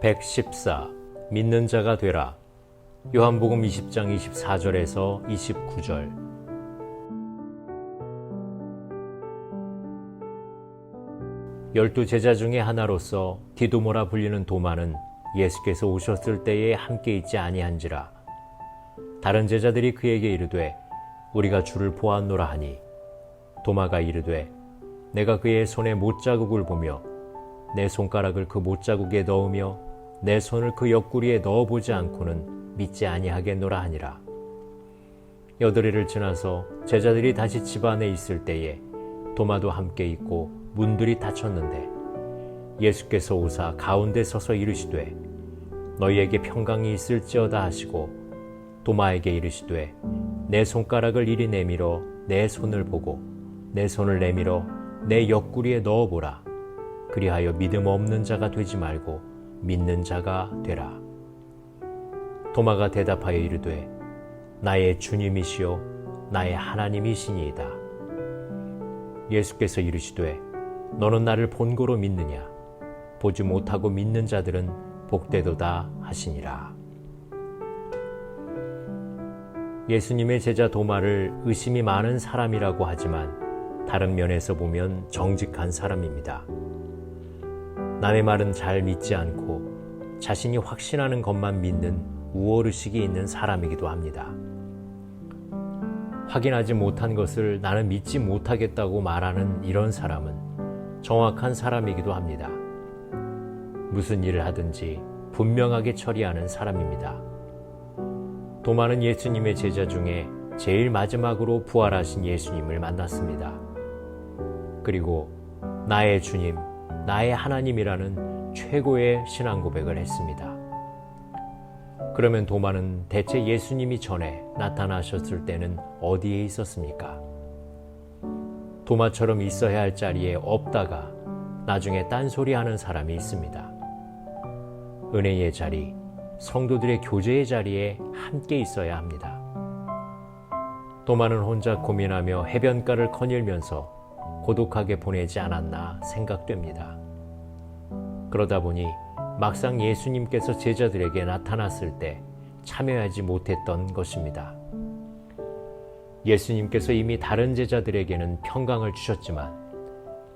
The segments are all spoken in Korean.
114. 믿는 자가 되라. 요한복음 20장 24절에서 29절. 열두 제자 중에 하나로서 디두모라 불리는 도마는 예수께서 오셨을 때에 함께 있지 아니한지라. 다른 제자들이 그에게 이르되 우리가 주를 보았노라 하니, 도마가 이르되 내가 그의 손에 못자국을 보며 내 손가락을 그 못자국에 넣으며 내 손을 그 옆구리에 넣어보지 않고는 믿지 아니하겠노라 하니라. 여드레를 지나서 제자들이 다시 집 안에 있을 때에 도마도 함께 있고 문들이 닫혔는데 예수께서 오사 가운데 서서 이르시되 너희에게 평강이 있을지어다 하시고 도마에게 이르시되 내 손가락을 이리 내밀어 내 손을 보고 내 손을 내밀어 내 옆구리에 넣어보라. 그리하여 믿음 없는 자가 되지 말고 믿는 자가 되라. 도마가 대답하여 이르되 나의 주님이시요 나의 하나님이시니이다. 예수께서 이르시되 너는 나를 본고로 믿느냐? 보지 못하고 믿는 자들은 복되도다 하시니라. 예수님의 제자 도마를 의심이 많은 사람이라고 하지만 다른 면에서 보면 정직한 사람입니다. 남의 말은 잘 믿지 않고 자신이 확신하는 것만 믿는 우월의식이 있는 사람이기도 합니다. 확인하지 못한 것을 나는 믿지 못하겠다고 말하는 이런 사람은 정확한 사람이기도 합니다. 무슨 일을 하든지 분명하게 처리하는 사람입니다. 도마는 예수님의 제자 중에 제일 마지막으로 부활하신 예수님을 만났습니다. 그리고 나의 주님, 나의 하나님이라는 최고의 신앙 고백을 했습니다. 그러면 도마는 대체 예수님이 전에 나타나셨을 때는 어디에 있었습니까? 도마처럼 있어야 할 자리에 없다가 나중에 딴소리하는 사람이 있습니다. 은혜의 자리, 성도들의 교제의 자리에 함께 있어야 합니다. 도마는 혼자 고민하며 해변가를 거닐면서 고독하게 보내지 않았나 생각됩니다. 그러다 보니 막상 예수님께서 제자들에게 나타났을 때 참여하지 못했던 것입니다. 예수님께서 이미 다른 제자들에게는 평강을 주셨지만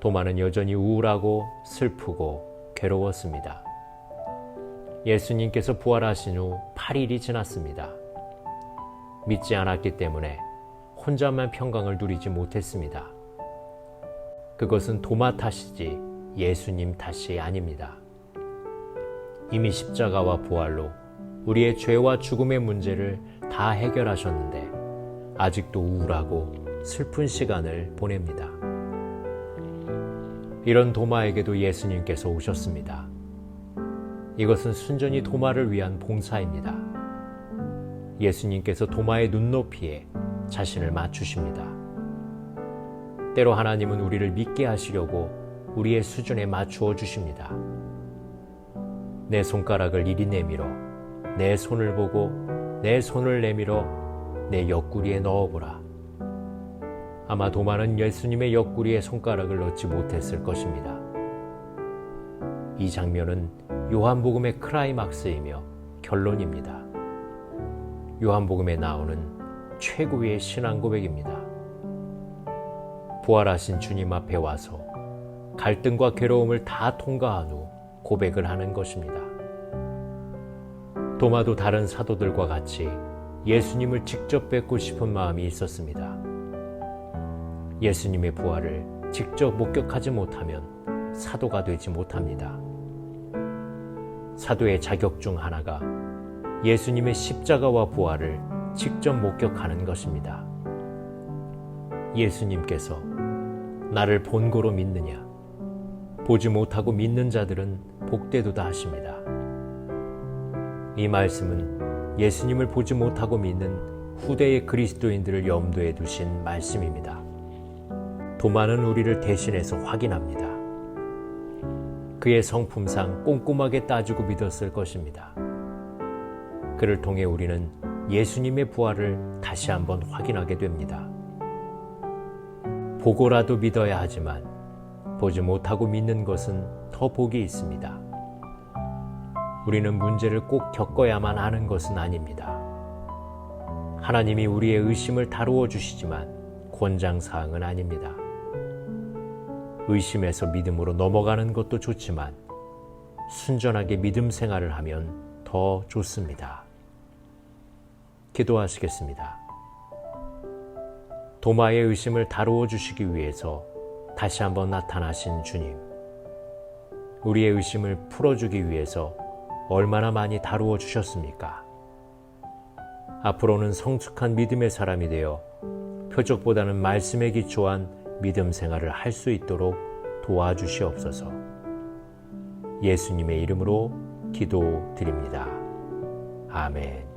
도마는 여전히 우울하고 슬프고 괴로웠습니다. 예수님께서 부활하신 후 8일이 지났습니다. 믿지 않았기 때문에 혼자만 평강을 누리지 못했습니다. 그것은 도마 탓이지 예수님 탓이 아닙니다. 이미 십자가와 부활로 우리의 죄와 죽음의 문제를 다 해결하셨는데 아직도 우울하고 슬픈 시간을 보냅니다. 이런 도마에게도 예수님께서 오셨습니다. 이것은 순전히 도마를 위한 봉사입니다. 예수님께서 도마의 눈높이에 자신을 맞추십니다. 때로 하나님은 우리를 믿게 하시려고 우리의 수준에 맞추어 주십니다. 내 손가락을 이리 내밀어 내 손을 보고 내 손을 내밀어 내 옆구리에 넣어보라. 아마 도마는 예수님의 옆구리에 손가락을 넣지 못했을 것입니다. 이 장면은 요한복음의 클라이막스이며 결론입니다. 요한복음에 나오는 최고의 신앙 고백입니다. 부활하신 주님 앞에 와서 갈등과 괴로움을 다 통과한 후 고백을 하는 것입니다. 도마도 다른 사도들과 같이 예수님을 직접 뵙고 싶은 마음이 있었습니다. 예수님의 부활을 직접 목격하지 못하면 사도가 되지 못합니다. 사도의 자격 중 하나가 예수님의 십자가와 부활을 직접 목격하는 것입니다. 예수님께서 나를 본고로 믿느냐? 보지 못하고 믿는 자들은 복되도다 하십니다. 이 말씀은 예수님을 보지 못하고 믿는 후대의 그리스도인들을 염두에 두신 말씀입니다. 도마는 우리를 대신해서 확인합니다. 그의 성품상 꼼꼼하게 따지고 믿었을 것입니다. 그를 통해 우리는 예수님의 부활을 다시 한번 확인하게 됩니다. 보고라도 믿어야 하지만 보지 못하고 믿는 것은 더 복이 있습니다. 우리는 문제를 꼭 겪어야만 하는 것은 아닙니다. 하나님이 우리의 의심을 다루어 주시지만 권장사항은 아닙니다. 의심에서 믿음으로 넘어가는 것도 좋지만 순전하게 믿음 생활을 하면 더 좋습니다. 기도하시겠습니다. 도마의 의심을 다루어 주시기 위해서 다시 한번 나타나신 주님, 우리의 의심을 풀어주기 위해서 얼마나 많이 다루어 주셨습니까? 앞으로는 성숙한 믿음의 사람이 되어 표적보다는 말씀에 기초한 믿음 생활을 할 수 있도록 도와주시옵소서. 예수님의 이름으로 기도드립니다. 아멘.